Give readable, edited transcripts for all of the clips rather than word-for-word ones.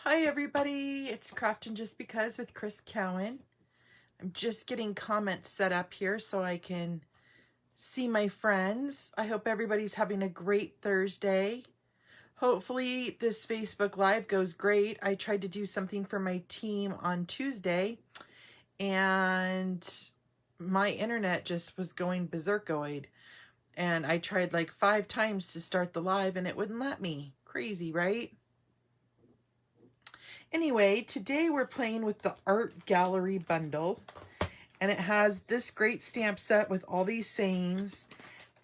Hi everybody, it's Craftin' Just Because with Chris Cowan. I'm just getting comments set up here so I can see my friends. I hope everybody's having a great Thursday. Hopefully this Facebook Live goes great. I tried to do something for my team on Tuesday and my internet just was going berserkoid. And I tried like 5 times to start the live and it wouldn't let me. Crazy, right? Anyway, today we're playing with the art gallery bundle, and it has this great stamp set with all these sayings,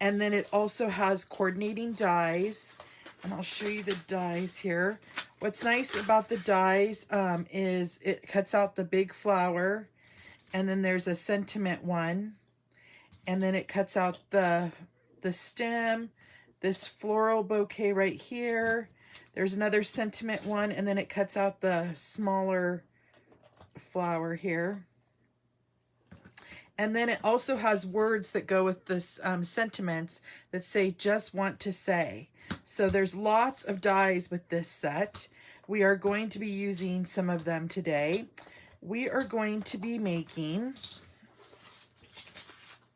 and then it also has coordinating dies, and I'll show you the dies here. What's nice about the dies is it cuts out the big flower, and then there's a sentiment one, and then it cuts out the stem, this floral bouquet right here. There's another sentiment one, and then it cuts out the smaller flower here. And then it also has words that go with this sentiments that say, just want to say. So there's lots of dies with this set. We are going to be using some of them today. We are going to be making,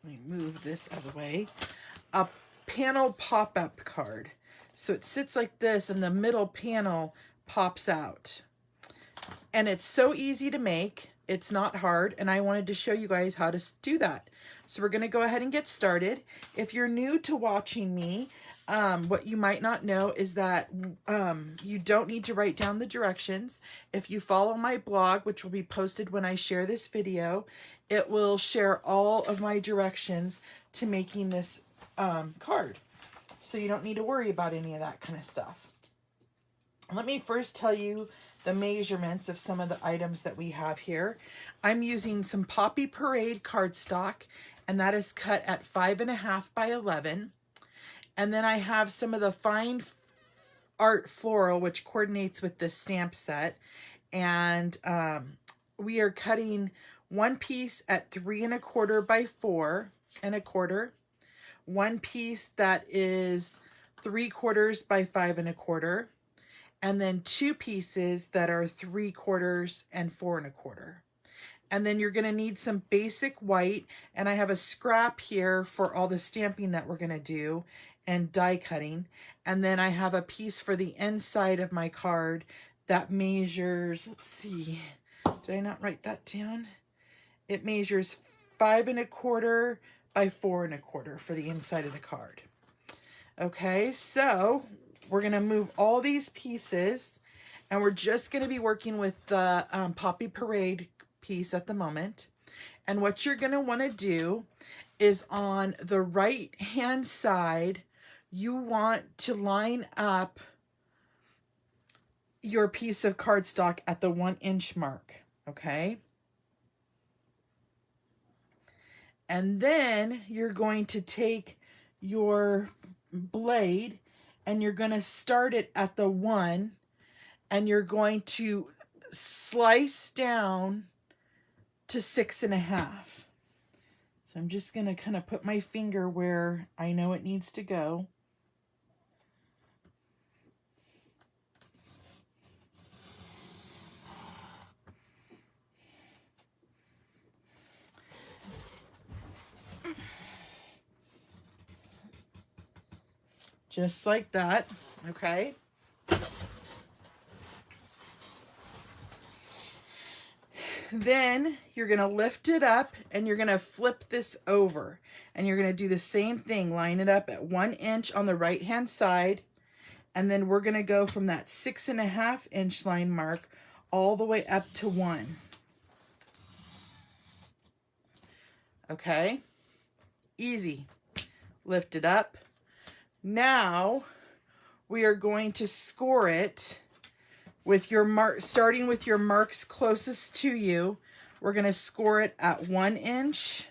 let me move this out of the way, a panel pop-up card. So it sits like this and the middle panel pops out. And it's so easy to make. It's not hard. And I wanted to show you guys how to do that. So we're going to go ahead and get started. If you're new to watching me, what you might not know is that you don't need to write down the directions. If you follow my blog, which will be posted when I share this video, it will share all of my directions to making this card. So you don't need to worry about any of that kind of stuff. Let me first tell you the measurements of some of the items that we have here. I'm using some Poppy Parade cardstock, and that is cut at 5.5 by 11. And then I have some of the fine art floral, which coordinates with this stamp set. And we are cutting one piece at 3.25 by 4.25. One piece that is 3/4 by 5.25, and then 2 pieces that are 3/4 and 4.25. And then you're going to need some basic white, and I have a scrap here for all the stamping that we're going to do and die cutting. And then I have a piece for the inside of my card that measures, let's see, did I not write that down? It measures 5.25 by 4.25 for the inside of the card. Okay, so we're going to move all these pieces, and we're just going to be working with the Poppy Parade piece at the moment. And what you're going to want to do is on the right hand side, you want to line up your piece of cardstock at the 1-inch mark. Okay. And then you're going to take your blade and you're going to start it at the 1, and you're going to slice down to 6.5. So I'm just going to kind of put my finger where I know it needs to go. Just like that, okay? Then you're going to lift it up and you're going to flip this over. And you're going to do the same thing. Line it up at 1 inch on the right-hand side. And then we're going to go from that 6.5-inch line mark all the way up to 1. Okay? Easy. Lift it up. Now we are going to score it with your mark, starting with your marks closest to you. We're going to score it at 1 inch.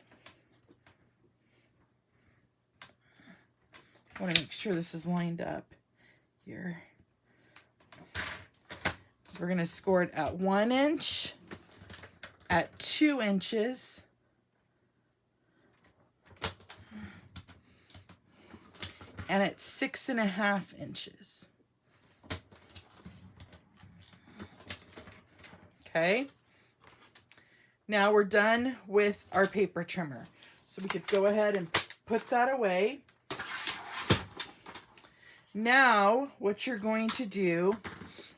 I want to make sure this is lined up here. So we're going to score it at 1 inch, at 2 inches, and at 6.5 inches. Okay. Now we're done with our paper trimmer. So we could go ahead and put that away. Now what you're going to do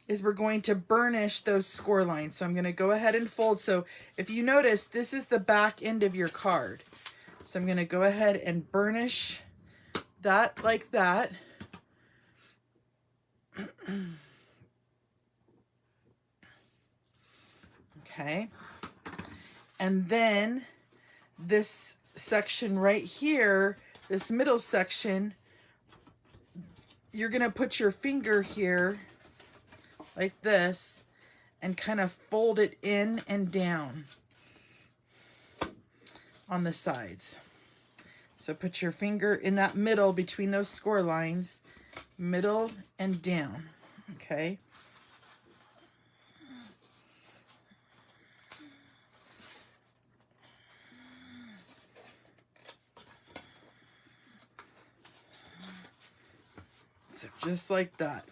is we're going to burnish those score lines. So I'm going to go ahead and fold. So if you notice, this is the back end of your card. So I'm going to go ahead and burnish that like that. Okay. And then this section right here, this middle section, you're going to put your finger here like this and kind of fold it in and down on the sides. So put your finger in that middle between those score lines, middle and down. Okay. So just like that.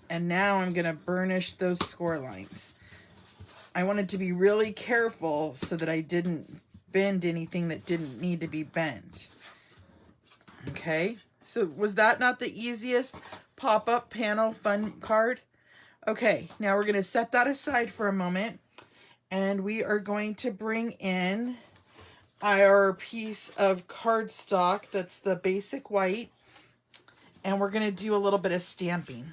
And now I'm going to burnish those score lines. I wanted to be really careful so that I didn't bend anything that didn't need to be bent. Okay, so was that not the easiest pop-up panel fun card? Okay, now we're going to set that aside for a moment. And we are going to bring in our piece of cardstock that's the basic white. And we're going to do a little bit of stamping.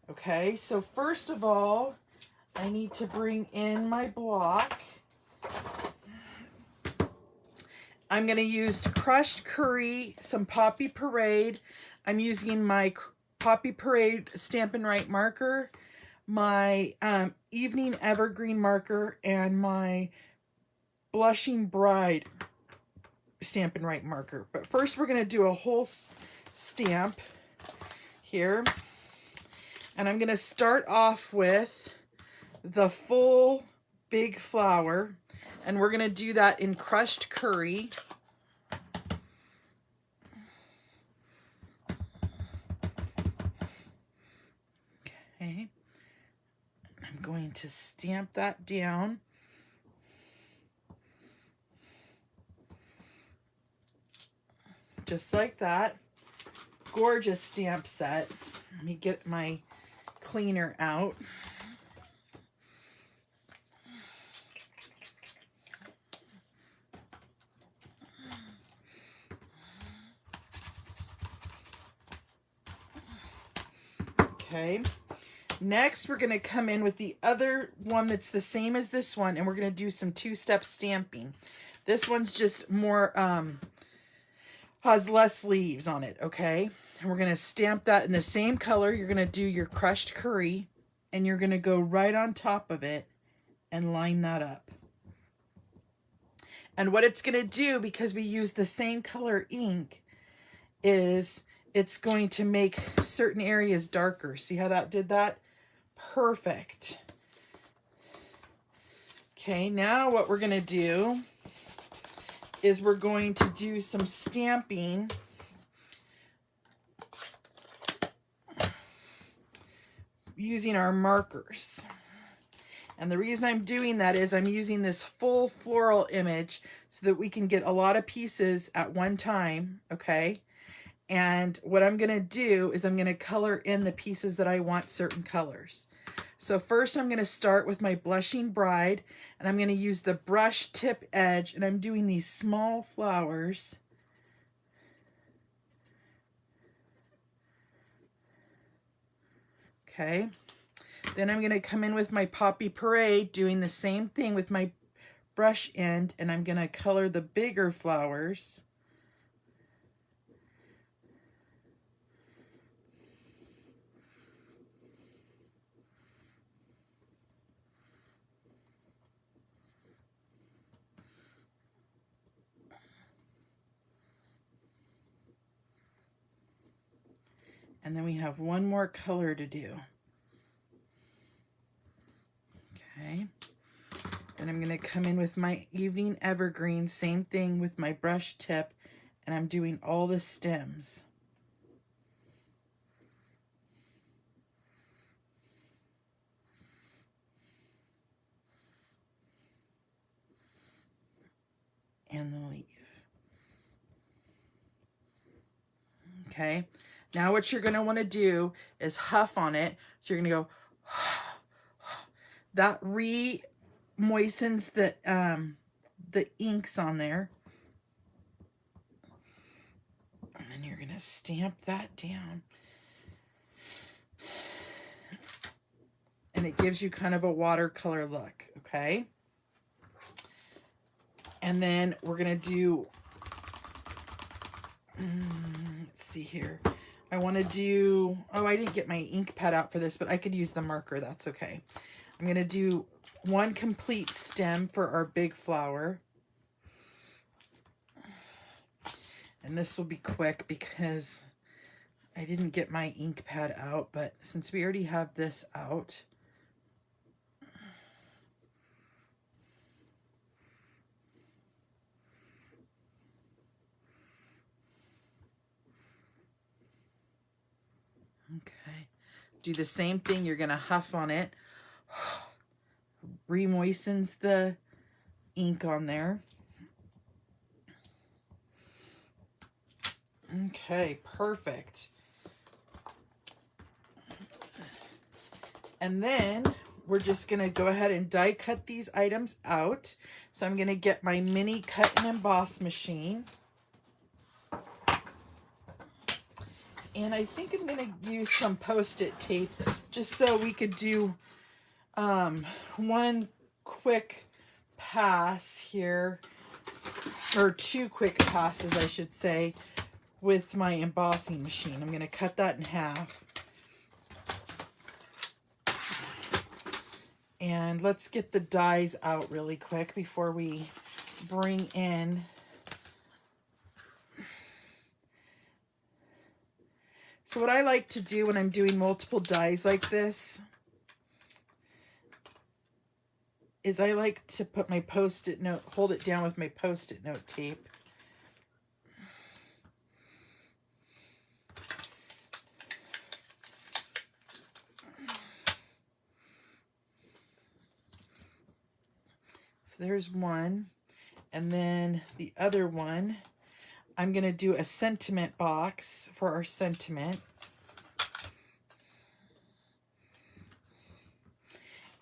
Okay, so first of all, I need to bring in my block. I'm going to use crushed curry, some Poppy Parade. I'm using my Poppy Parade Stampin' Write marker, my Evening Evergreen marker, and my Blushing Bride Stampin' Write marker. But first we're going to do a whole stamp here. And I'm going to start off with the full big flower. And we're going to do that in crushed curry. Okay. I'm going to stamp that down. Just like that. Gorgeous stamp set. Let me get my cleaner out. Okay. Next, we're going to come in with the other one that's the same as this one, and we're going to do some two-step stamping. This one's just more, has less leaves on it, okay? And we're going to stamp that in the same color. You're going to do your crushed curry, and you're going to go right on top of it and line that up. And what it's going to do, because we use the same color ink, is it's going to make certain areas darker. See how that did that? Perfect. Okay, now what we're going to do is we're going to do some stamping using our markers. And the reason I'm doing that is I'm using this full floral image so that we can get a lot of pieces at one time, okay? And what I'm going to do is I'm going to color in the pieces that I want certain colors. So first I'm going to start with my Blushing Bride, and I'm going to use the brush tip edge, and I'm doing these small flowers. Okay. Then I'm going to come in with my Poppy Parade, doing the same thing with my brush end, and I'm going to color the bigger flowers. And then we have one more color to do. Okay. Then I'm going to come in with my Evening Evergreen, same thing with my brush tip, and I'm doing all the stems. And the leaf. Okay, now what you're going to want to do is huff on it. So you're going to go, that re-moistens the inks on there. And then you're going to stamp that down. And it gives you kind of a watercolor look, okay? And then we're going to do, let's see here. I want to do, oh, I didn't get my ink pad out for this, but I could use the marker. That's okay. I'm going to do one complete stem for our big flower. And this will be quick because I didn't get my ink pad out, but since we already have this out, okay, do the same thing. You're going to huff on it. Re-moistens the ink on there. Okay, perfect. And then we're just going to go ahead and die cut these items out. So I'm going to get my mini cut and emboss machine. And I think I'm going to use some Post-it tape just so we could do one quick pass here, or two quick passes, I should say, with my embossing machine. I'm going to cut that in half. And let's get the dies out really quick before we bring in. So what I like to do when I'm doing multiple dies like this is I like to put my Post-it note, hold it down with my Post-it note tape. So there's one. And then the other one, I'm going to do a sentiment box for our sentiment.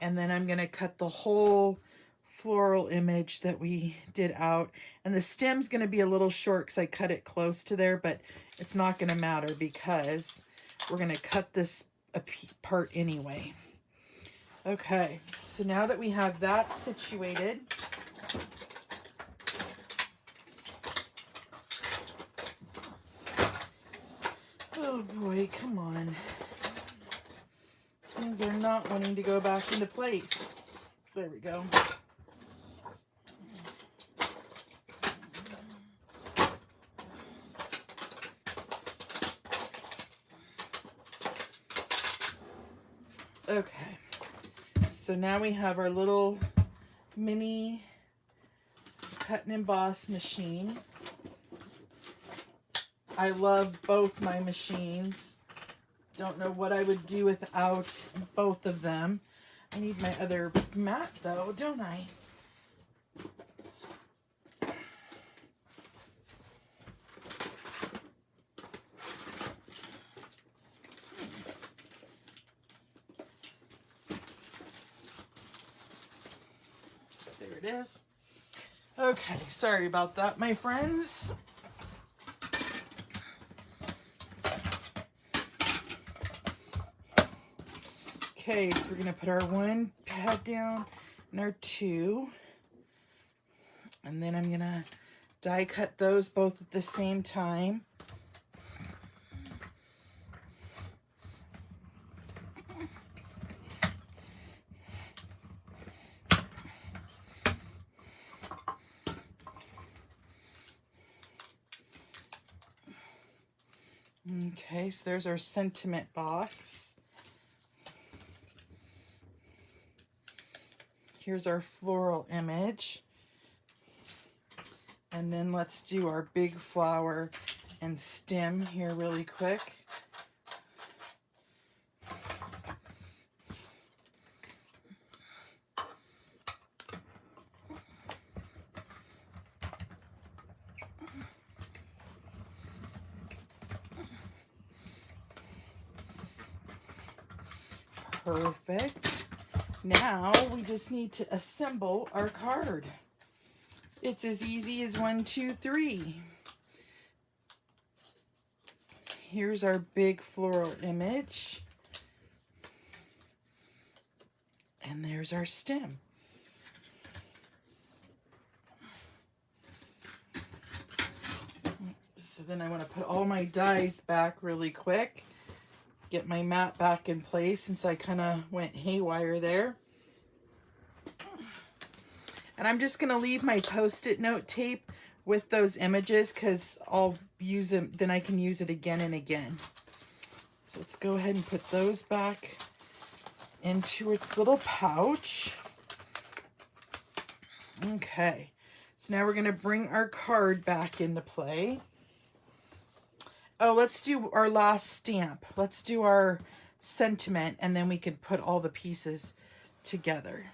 And then I'm going to cut the whole floral image that we did out. And the stem's going to be a little short because I cut it close to there, but it's not going to matter because we're going to cut this part anyway. Okay, so now that we have that situated, oh boy, come on. Things are not wanting to go back into place. There we go. Okay. So now we have our little mini cut and emboss machine. I love both my machines. Don't know what I would do without both of them. I need my other mat though, don't I? There it is. Okay, sorry about that, my friends. Okay, so we're going to put our one pad down and our two. And then I'm going to die cut those both at the same time. Okay, so there's our sentiment box. Here's our floral image. And then let's do our big flower and stem here really quick. Perfect. Now we just need to assemble our card. It's as easy as 1, 2, 3. Here's our big floral image. And there's our stem. So then I want to put all my dies back really quick. Get my mat back in place since I kind of went haywire there. And I'm just going to leave my Post-it note tape with those images because I'll use them, then I can use it again and again. So let's go ahead and put those back into its little pouch. Okay, so now we're going to bring our card back into play. Oh, let's do our last stamp. Let's do our sentiment, and then we can put all the pieces together.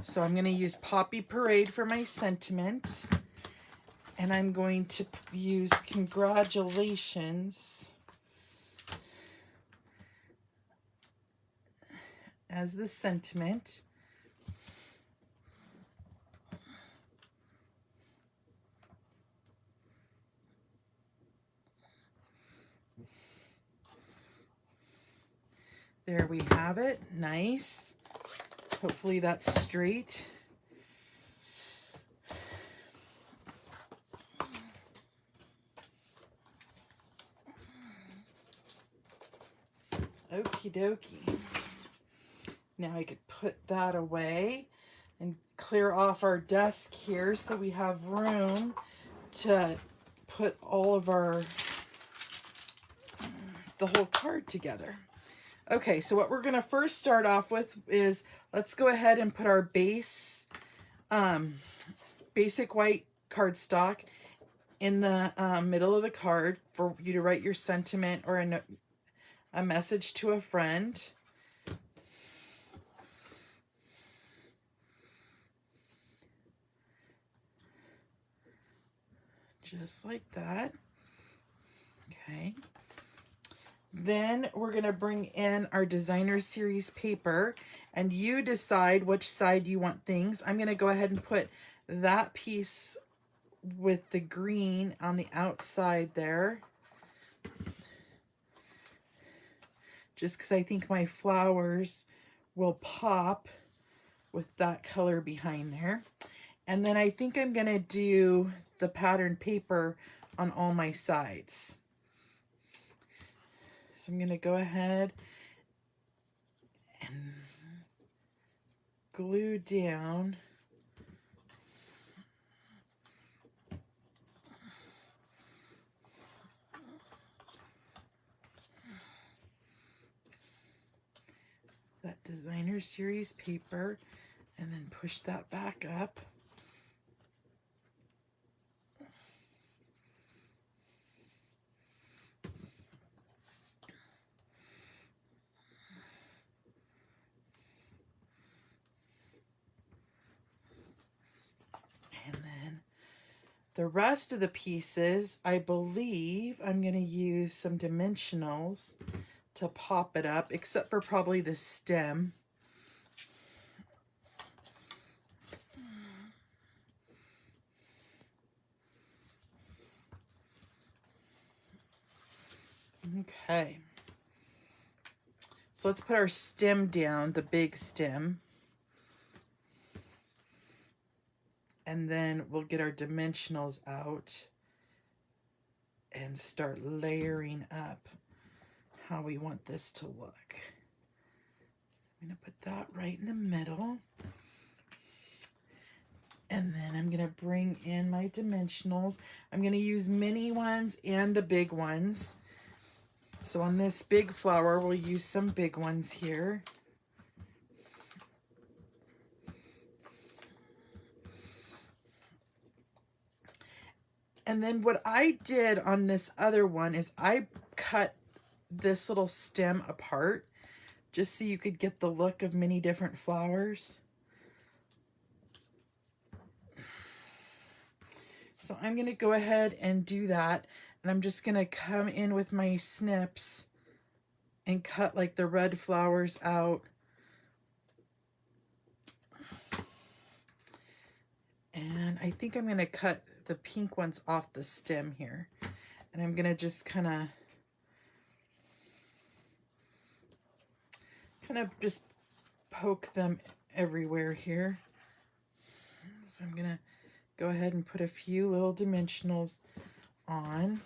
So I'm going to use Poppy Parade for my sentiment, and I'm going to use congratulations as the sentiment. There we have it. Nice. Hopefully that's straight. Okie dokie. Now I could put that away and clear off our desk here so we have room to put all of the whole card together. Okay, so what we're going to first start off with is, let's go ahead and put our base, basic white cardstock in the middle of the card for you to write your sentiment or a message to a friend. Just like that. Okay. Then we're going to bring in our designer series paper, and you decide which side you want things. I'm going to go ahead and put that piece with the green on the outside there, just because I think my flowers will pop with that color behind there. And then I think I'm going to do the pattern paper on all my sides. So I'm going to go ahead and glue down that designer series paper and then push that back up. And then the rest of the pieces, I believe I'm going to use some dimensionals to pop it up, except for probably the stem. Okay. So let's put our stem down, the big stem. And then we'll get our dimensionals out and start layering up how we want this to look. I'm going to put that right in the middle. And then I'm going to bring in my dimensionals. I'm going to use mini ones and the big ones. So on this big flower, we'll use some big ones here. And then what I did on this other one is I cut this little stem apart just so you could get the look of many different flowers. So I'm going to go ahead and do that. And I'm just going to come in with my snips and cut like the red flowers out. And I think I'm going to cut the pink ones off the stem here. And I'm going to just kind of just poke them everywhere here. So I'm going to go ahead and put a few little dimensionals on.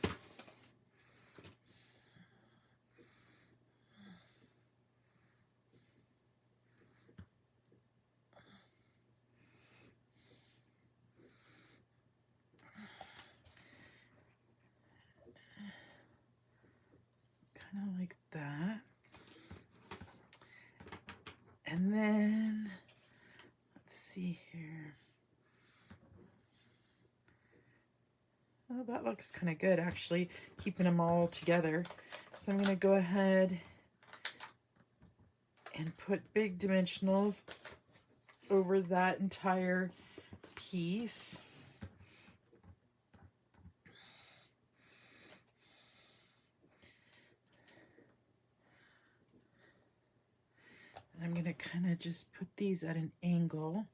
Kind of like that. And then, let's see here. Oh, that looks kind of good, actually, keeping them all together. So I'm going to go ahead and put big dimensionals over that entire piece. And I'm going to kind of just put these at an angle.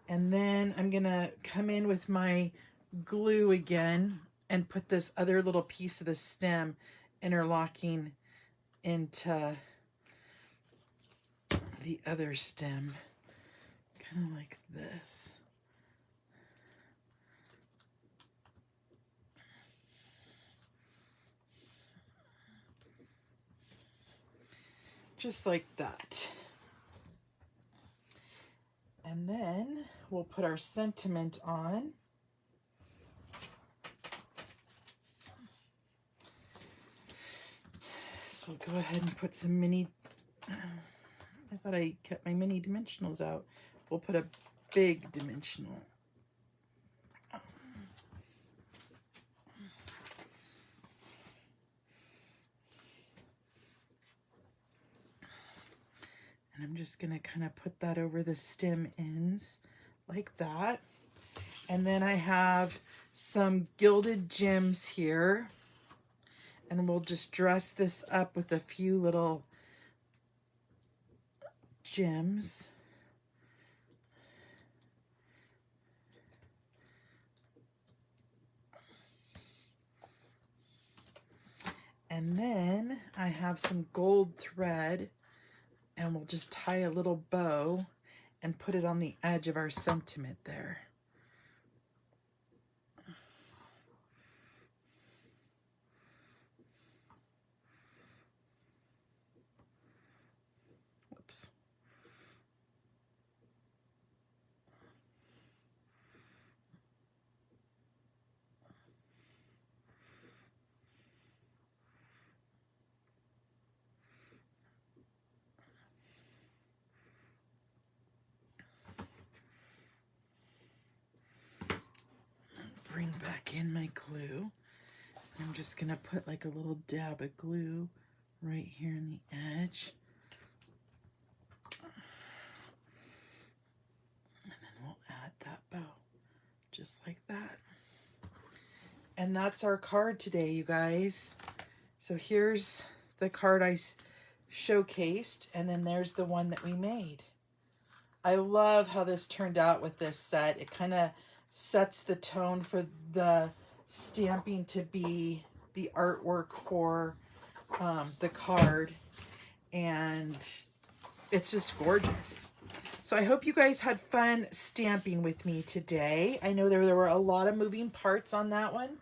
And then I'm going to come in with my glue again and put this other little piece of the stem interlocking into the other stem, kind of like this. Just like that. And then we'll put our sentiment on. So we'll go ahead and put some mini, I thought I kept my mini dimensionals out. We'll put a big dimensional. And I'm just going to kind of put that over the stem ends like that. And then I have some gilded gems here. And we'll just dress this up with a few little gems. And then I have some gold thread, and we'll just tie a little bow and put it on the edge of our sentiment there. Whoops. Bring back in my glue. I'm just gonna put like a little dab of glue right here in the edge. And then we'll add that bow, just like that. And that's our card today, you guys. So here's the card I showcased, and then there's the one that we made. I love how this turned out with this set. It kind of sets the tone for the stamping to be the artwork for the card, and it's just gorgeous. So I hope you guys had fun stamping with me today. I know there were a lot of moving parts on that one,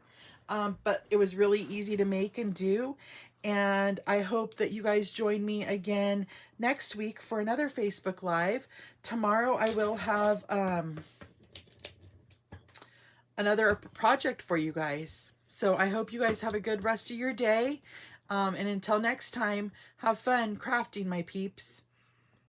but it was really easy to make and do. And I hope that you guys join me again next week for another Facebook Live. Tomorrow I will have another project for you guys. So I hope you guys have a good rest of your day. And until next time, have fun crafting, my peeps.